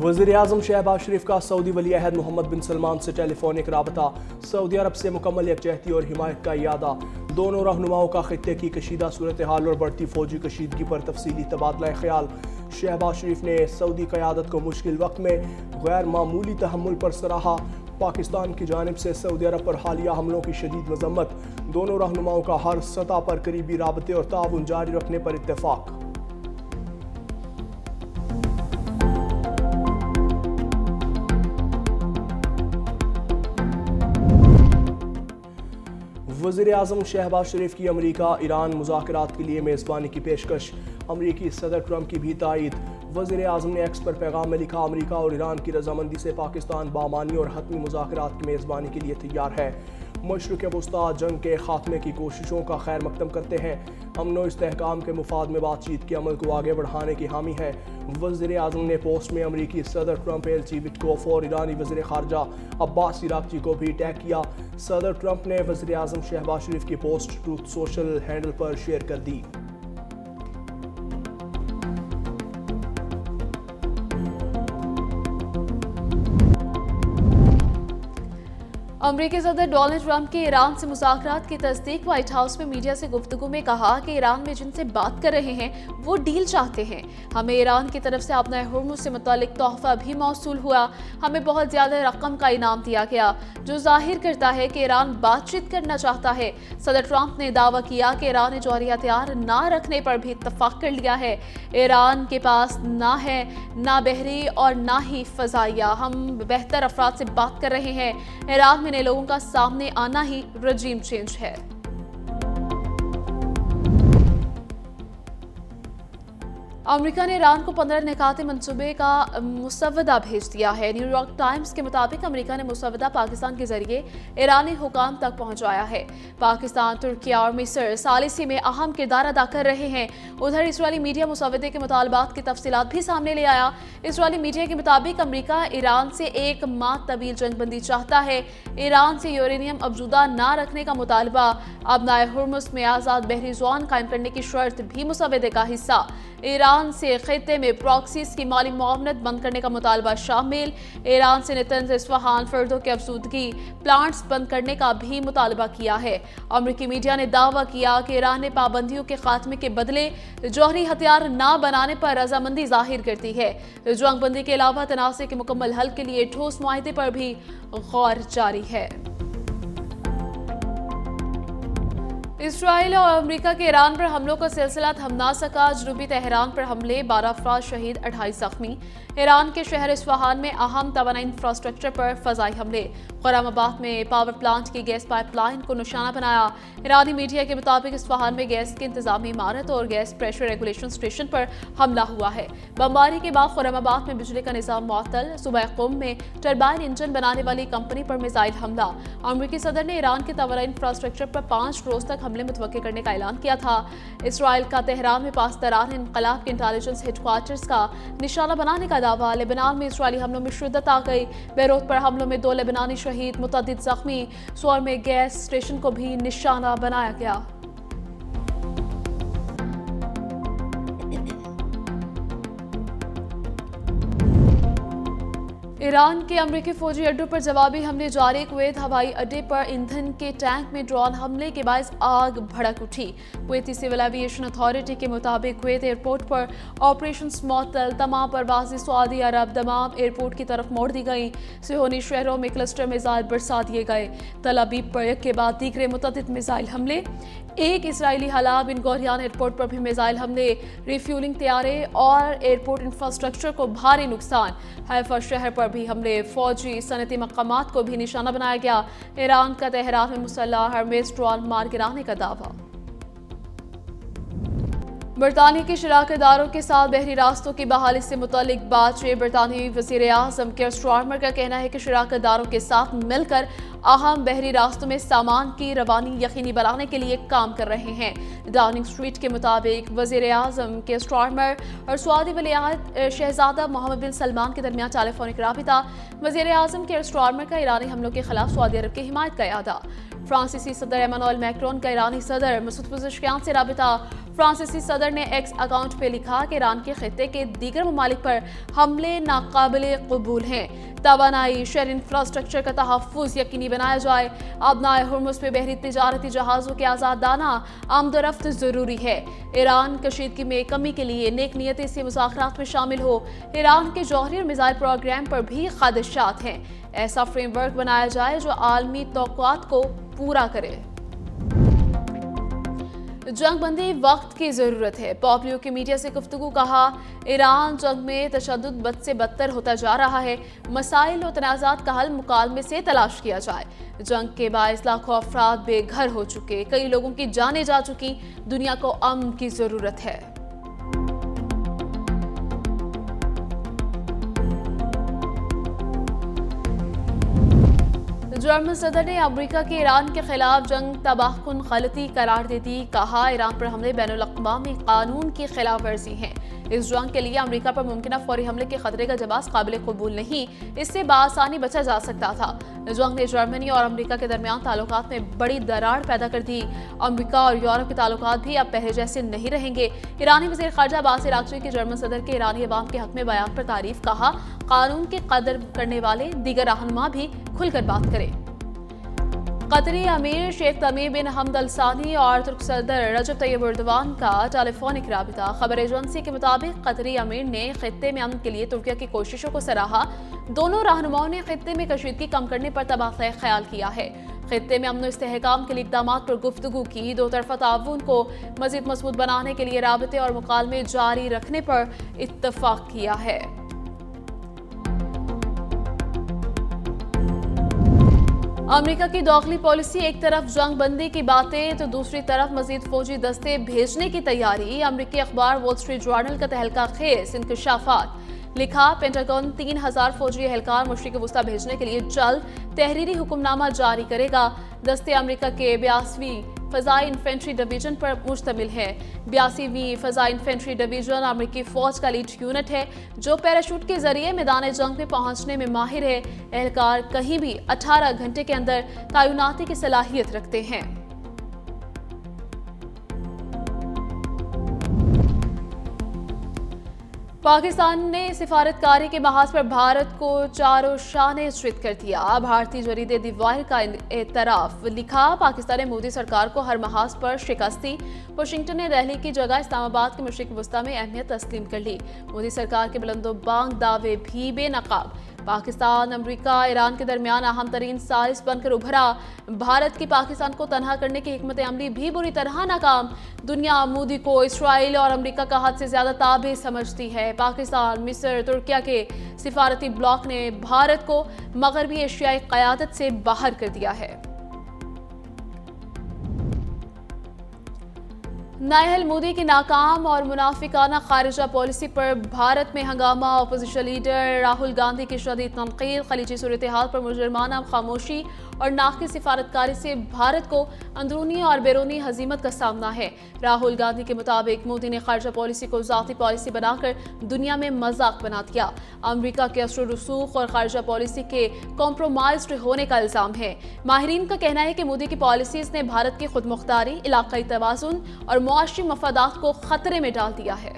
वज़ीर-ए-आज़म शहबाज शरीफ का सऊदी वली अहद मोहम्मद बिन सलमान से टेलीफोनिक राबता, सऊदी अरब से मुकम्मल यकजहती और हिमायत का इयादा। दोनों रहनुमाओं का खित्ते की कशीदा सूरत हाल और बढ़ती फौजी कशीदगी पर तफसीली तबादला ख्याल। शहबाज शरीफ ने सऊदी क़यादत को मुश्किल वक्त में गैर मामूली तहम्मुल पर सराहा। पाकिस्तान की जानिब से सऊदी अरब पर हालिया हमलों की शदीद मजम्मत। दोनों रहनुमाओं का हर सतह पर करीबी राबते और ताउन जारी रखने पर इत्तेफाक। वज़ीर-ए-आज़म शहबाज शरीफ की अमरीका ईरान मुज़ाकरात के लिए मेज़बानी की पेशकश। अमरीकी सदर ट्रंप की भी तायीद। वज़ीर-ए-आज़म ने एक्स पर पैगाम में लिखा, अमरीका और ईरान की रजामंदी से पाकिस्तान बामानी और हतमी मुज़ाकरात की मेज़बानी के लिए तैयार है। मशरिक़ वस्ता जंग के खात्मे की कोशिशों का खैर मकदम करते हैं। अमन और इस्तेहकाम के मुफाद में बातचीत के अमल को आगे बढ़ाने की हामी है। वज़ीर-ए-आज़म ने पोस्ट में अमरीकी सदर ट्रंप, एलची विटकोफ और ईरानी वज़ीर ख़ारजा अब्बास इराक़ची को भी टैग किया। सदर ट्रंप ने वज़ीर-ए-आज़म शहबाज शरीफ की पोस्ट ट्रूथ सोशल हैंडल पर शेयर कर दी। अमरीकी सदर डोनाल्ड ट्रंप के ईरान से मुज़ाकरात की तस्दीक। व्हाइट हाउस में मीडिया से गुफ्तगू में कहा कि ईरान में जिनसे बात कर रहे हैं वो डील चाहते हैं। हमें ईरान की तरफ से अपना हुर्मुज़ से मुतालिक तोहफा भी मौसूल हुआ। हमें बहुत ज़्यादा रकम का इनाम दिया गया, जो जाहिर करता है कि ईरान बातचीत करना चाहता है। सदर ट्रंप ने दावा किया कि ईरान ने जौहरी हथियार ना रखने पर भी इत्तफाक कर लिया है। ईरान के पास ना है ना बहरी और ना ही फ़ज़ाइया। हम बेहतर अफराद से बात कर रहे हैं। ईरान में नए लोगों का सामने आना ही रजीम चेंज है। अमेरिका ने ईरान को 15 निकाते मंसूबे का मुसव्वदा भेज दिया है। न्यूयॉर्क टाइम्स के मुताबिक अमेरिका ने मुसव्वदा पाकिस्तान के जरिए ईरानी हुकाम तक पहुंचाया है। पाकिस्तान, तुर्की और मिस्र सालिसी में अहम किरदार अदा कर रहे हैं। उधर इसराइली मीडिया मुसव्वदे के मुतालबात की तफसीलात भी सामने ले आया। इसराइली मीडिया के मुताबिक अमेरिका ईरान से 1 माह तवील जंगबंदी चाहता है। ईरान से यूरेनियम अफजुदा न रखने का मुतालबा, अपनाए हुर्मुज़ में आज़ाद बहरी ज़ोन कायम करने की शर्त भी मुसव्वदे का हिस्सा। ईरान से खित्ते में प्रॉक्सीज की माली मुआवनत बंद करने का मुतालबा शामिल। ईरान से नतंज, इस्फहान, फर्दों के अफसूदगी प्लांट्स बंद करने का भी मुतालबा किया है। अमरीकी मीडिया ने दावा किया कि ईरान ने पाबंदियों के खात्मे के बदले जौहरी हथियार ना बनाने पर रजामंदी जाहिर करती है। जंगबंदी के अलावा तनाज़े के मुकम्मल हल के लिए ठोस मुआहदे पर भी गौर जारी है। इसराइल और अमेरिका के ईरान पर हमलों का सिलसिला थम ना सका। जनूबी तेहरान पर हमले, 12 अफराद शहीद, 28 जख्मी। ईरान के शहर इस्फहान में अहम तवानाई इंफ्रास्ट्रक्चर पर फ़ज़ाई हमले। खुर्रमाबाद में पावर प्लांट की गैस पाइपलाइन को निशाना बनाया। ईरानी मीडिया के मुताबिक इस्फहान में गैस की इंतजामी इमारत और गैस प्रेशर रेगुलेशन स्टेशन पर हमला हुआ है। बमबारी के बाद खुर्रमाबाद में बिजली का निज़ाम मुअत्तल। सुबह क़ुम में टरबाइन इंजन बनाने वाली कंपनी पर मिसाइल हमला। अमरीकी सदर ने ईरान के तवानाई इंफ्रास्ट्रक्चर पर 5 रोज तक हमले मुतवक्के करने का ऐलान किया था। इसराइल का तेहरान में पासदारान इनकलाब के इंटेलिजेंस हेडक्वार्टर्स का निशाना बनाने का दावा। लेबनान में इसराइली हमलों में शिद्दत आ गई। बेरूत पर हमलों में 2 लेबनानी शहीद, मुतअद्दिद जख्मी। सोर में गैस स्टेशन को भी निशाना बनाया गया। ईरान के अमरीकी फौजी अड्डों पर जवाबी हमले जारी। कुवैत हवाई अड्डे पर ईंधन के टैंक में ड्रोन हमले के बायस आग भड़क उठी। कुवैती सिविल एविएशन अथॉरिटी के मुताबिक कुवैत एयरपोर्ट पर ऑपरेशन मुअत्तल। तमाम परवाज़ें सऊदी अरब दमाम एयरपोर्ट की तरफ मोड़ दी गई। सिहोनी शहरों में क्लस्टर मिसाइल बरसा दिए गए। तल अबीब पर के बाद दीगरे मुतअद्दिद मिसाइल हमले। एक इसराइली हलाब बिन गोरियान एयरपोर्ट पर भी मिसाइल हमले। रिफ्यूलिंग तैयारे और एयरपोर्ट इंफ्रास्ट्रक्चर को भारी नुकसान। हैफा शहर पर भी हमले। फौजी सनती मकामात को भी निशाना बनाया गया। ईरान का तेहरान में मुसल्लह हरमेस ड्रोन मार गिराने का दावा। बरतानिया के शराकतदारों के साथ बहरी रास्तों की बहाली से मुतालिक बातचीत। बरतानियाई वज़ीर-ए-आज़म केयर स्टारमर का कहना है कि शराकतदारों के साथ मिलकर अहम बहरी रास्तों में सामान की रवानी यकीनी बनाने के लिए काम कर रहे हैं। डाउनिंग स्ट्रीट के मुताबिक वज़ीर-ए-आज़म केयर स्टारमर और सऊदी वली अहद शहजादा मोहम्मद बिन सलमान के दरमियान टेलीफोनिक राबिता। वज़ीर-ए-आज़म केयर स्टारमर का ईरानी हमलों के खिलाफ सऊदी अरब की हिमायत का इरादा। फ्रांसीसी सदर एमानुएल मैक्रोन का ईरानी सदर मसूद पेज़ेश्कियान से राबिता। فرانسیسی صدر نے ایکس اکاؤنٹ پہ لکھا کہ ایران کے خطے کے دیگر ممالک پر حملے ناقابل قبول ہیں، توانائی شہر انفراسٹرکچر کا تحفظ یقینی بنایا جائے، ابنائے ہرمز پہ بحری تجارتی جہازوں کے آزادانہ آمد و رفت ضروری ہے، ایران کشیدگی میں کمی کے لیے نیک نیتی سے مذاکرات میں شامل ہو، ایران کے جوہری اور میزائل پروگرام پر بھی خدشات ہیں، ایسا فریم ورک بنایا جائے جو عالمی توقعات کو پورا کرے۔ جنگ بندی وقت کی ضرورت ہے، پومپیو کی میڈیا سے گفتگو، کہا ایران جنگ میں تشدد بد سے بدتر ہوتا جا رہا ہے، مسائل و تنازعات کا حل مکالمے سے تلاش کیا جائے، جنگ کے باعث لاکھوں افراد بے گھر ہو چکے، کئی لوگوں کی جانیں جا چکی، دنیا کو امن کی ضرورت ہے۔ جرمن صدر نے امریکہ کی ایران کے خلاف جنگ تباہ کن غلطی قرار دے دی، کہا ایران پر حملے بین الاقوامی قانون کی خلاف ورزی ہیں، اس جنگ کے لیے امریکہ پر ممکنہ فوری حملے کے خطرے کا جواز قابل قبول نہیں، اس سے بآسانی بچا جا سکتا تھا۔ جنگ نے جرمنی اور امریکہ کے درمیان تعلقات میں بڑی دراڑ پیدا کر دی، امریکہ اور یورپ کے تعلقات بھی اب پہلے جیسے نہیں رہیں گے۔ ایرانی وزیر خارجہ عباس عراقچی کی جرمن صدر کے ایرانی عوام کے حق میں بیان پر تعریف، کہا قانون کی قدر کرنے والے دیگر رہنما بھی کھل کر بات کریں۔ قطری امیر شیخ تمیم بن حمد الثانی اور ترک صدر رجب طیب ایردوان کا ٹیلی فونک رابطہ، خبر ایجنسی کے مطابق قطری امیر نے خطے میں امن کے لیے ترکیہ کی کوششوں کو سراہا، دونوں رہنماؤں نے خطے میں کشیدگی کم کرنے پر تبادلہ خیال کیا ہے، خطے میں امن و استحکام کے لیے اقدامات پر گفتگو کی، دو طرفہ تعاون کو مزید مضبوط بنانے کے لیے رابطے اور مکالمے جاری رکھنے پر اتفاق کیا ہے۔ امریکہ کی داخلی پالیسی، ایک طرف جنگ بندی کی باتیں تو دوسری طرف مزید فوجی دستے بھیجنے کی تیاری، امریکی اخبار وال اسٹریٹ جرنل کا تہلکہ خیز انکشافات، لکھا پینٹاگن 3000 فوجی اہلکار مشرق وسطی بھیجنے کے لیے جلد تحریری حکم نامہ جاری کرے گا، دستے امریکہ کے 82ویں فضائی انفینٹری ڈویژن پر مشتمل ہے، 82ویں فضائی انفینٹری ڈویژن امریکی فوج کا لیڈ یونٹ ہے جو پیراشوٹ کے ذریعے میدان جنگ میں پہنچنے میں ماہر ہے، اہلکار کہیں بھی 18 گھنٹے کے اندر تعیناتی کی صلاحیت رکھتے ہیں۔ پاکستان نے سفارتکاری کے محاذ پر بھارت کو چاروں شانے چت کر دیا، بھارتی جریدے دی وائر کا اعتراف، لکھا پاکستان نے مودی سرکار کو ہر محاذ پر شکست دی، واشنگٹن نے دہلی کی جگہ اسلام آباد کے مشرق وسطی میں اہمیت تسلیم کر لی، مودی سرکار کے بلند و بانگ دعوے بھی بے نقاب، پاکستان امریکہ ایران کے درمیان اہم ترین ثالث بن کر ابھرا، بھارت کی پاکستان کو تنہا کرنے کی حکمت عملی بھی بری طرح ناکام، دنیا مودی کو اسرائیل اور امریکہ کا حد سے زیادہ تابع سمجھتی ہے، پاکستان مصر ترکیہ کے سفارتی بلاک نے بھارت کو مغربی ایشیائی قیادت سے باہر کر دیا ہے۔ نائل مودی کی ناکام اور منافقانہ خارجہ پالیسی پر بھارت میں ہنگامہ، اپوزیشن لیڈر راہل گاندھی کی شدید تنقید، خلیجی صورتحال پر مجرمانہ خاموشی اور ناقص سفارتکاری سے بھارت کو اندرونی اور بیرونی ہزیمت کا سامنا ہے، راہل گاندھی کے مطابق مودی نے خارجہ پالیسی کو ذاتی پالیسی بنا کر دنیا میں مذاق بنا دیا، امریکہ کے اثر و رسوخ اور خارجہ پالیسی کے کمپرومائزڈ ہونے کا الزام ہے، ماہرین کا کہنا ہے کہ مودی کی پالیسیز نے بھارت کی خود مختاری، علاقائی توازن اور معاشی مفادات کو خطرے میں ڈال دیا ہے۔